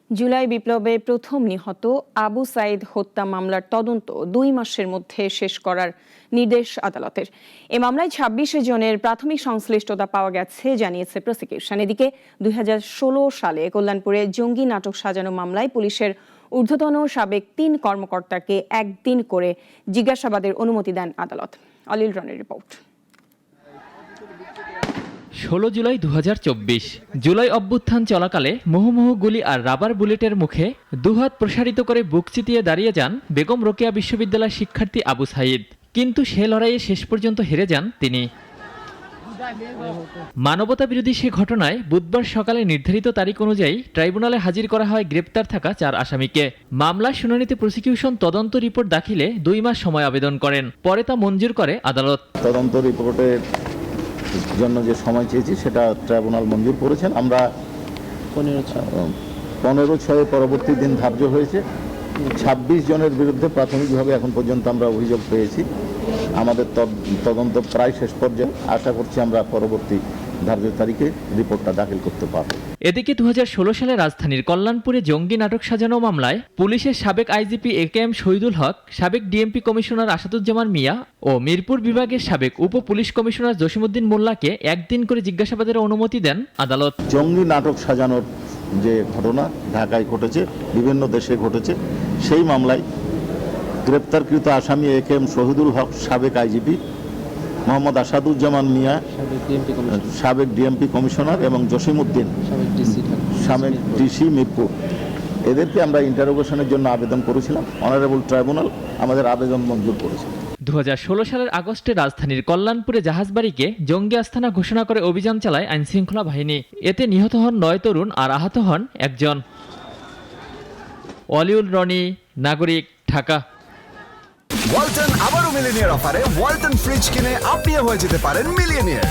জুলাই বিপ্লবে প্রথম নিহত আবু সাইদ হত্যা মামলার তদন্ত ২ মাসের মধ্যে শেষ করার নির্দেশ আদালতের। এ মামলায় ২৬ জনের প্রাথমিক সংশ্লিষ্টতা পাওয়া গেছে জানিয়েছে প্রসিকিউশন। এদিকে ২০১৬ সালে কল্যাণপুরে জঙ্গি নাটক সাজানো মামলায় পুলিশের ঊর্ধ্বতন সাবেক ৩ কর্মকর্তাকে একদিন করে জিজ্ঞাসাবাদের অনুমতি দেন আদালত। অলিল রনের রিপোর্ট। ১৬ জুলাই ২০২৪ জুলাই অভ্যুত্থান চলাকালে মুহুর্মুহু গুলি আর রাবার বুলেটের মুখে দুহাত প্রসারিত করে বুক চিতিয়ে দাঁড়িয়ে যান বেগম রোকেয়া বিশ্ববিদ্যালয় শিক্ষার্থী আবু সাইদ। কিন্তু সে লড়াইয়ে শেষ পর্যন্ত হেরে যান তিনি। মানবতা বিরোধী সে ঘটনায় বুধবার সকালে নির্ধারিত তারিখ অনুযায়ী ট্রাইব্যুনালে হাজির করা হয় গ্রেপ্তার থাকা ৪ আসামিকে। মামলার শুনানিতে প্রসিকিউশন তদন্ত রিপোর্ট দাখিলে ২ মাস সময় আবেদন করেন, পরে তা মঞ্জুর করে আদালত। তদন্ত রিপোর্টের জন্য যে সময় চেয়েছি সেটা ট্রাইব্যুনাল মঞ্জুর করেছেন। আমরা 15/6 পরবর্তী দিন ধার্য হয়েছে। ২৬ জনের বিরুদ্ধে প্রাথমিকভাবে এখন পর্যন্ত আমরা অভিযোগ পেয়েছি। আমাদের তদন্ত প্রায় শেষ পর্যায়ে। আশা করছি আমরা পরবর্তী ধার্য তারিখে রিপোর্টটা দাখিল করতে পারব। এদিকে ২০১৬ সালে রাজধানীর কল্যাণপুরে জঙ্গি নাটক সাজানো মামলায় পুলিশের সাবেক আইজিপি AKM শহীদুল হক, সাবেক ডিএমপি কমিশনার আসাদুজ্জামান মিয়া ও মিরপুর বিভাগের সাবেক উপ পুলিশ কমিশনার জসিমউদ্দিন মোল্লাকে একদিন করে জিজ্ঞাসাবাদের অনুমতি দেন আদালত। জঙ্গি নাটক সাজানোর যে ঘটনা ঢাকায় ঘটেছে, বিভিন্ন দেশে ঘটেছে, সেই মামলায় গ্রেপ্তারকৃত আসামি AKM শহীদুল হক, সাবেক আইজিপি, মোহাম্মদ আসাদুজ্জামান মিয়া, সাবেক ডিএমপি কমিশনার, এবং জসিমউদ্দিন, সাবেক ডিসি মিরপুর, এদেরকে আমরা ইন্টারোগেশনের জন্য আবেদন করেছিলাম। অনারেবল ট্রাইব্যুনাল আমাদের আবেদন মঞ্জুর করেছে। ২০১৬ সালের আগস্টে রাজধানীর কল্যাণপুরে জাহাজবাড়িকে জঙ্গি আস্তানা ঘোষণা করে অভিযান চালায় আইনশৃঙ্খলা বাহিনী। এতে নিহত হন ৯ তরুণ আর আহত হন ১ জন। অলিউল রনি, নাগরিক, ঢাকা। ওয়ালটন আবারও মিলিনিয়ার অফারে ওয়ালটন ফ্রিজ কিনে আপনিও হয়ে যেতে পারেন মিলিয়নিয়ার।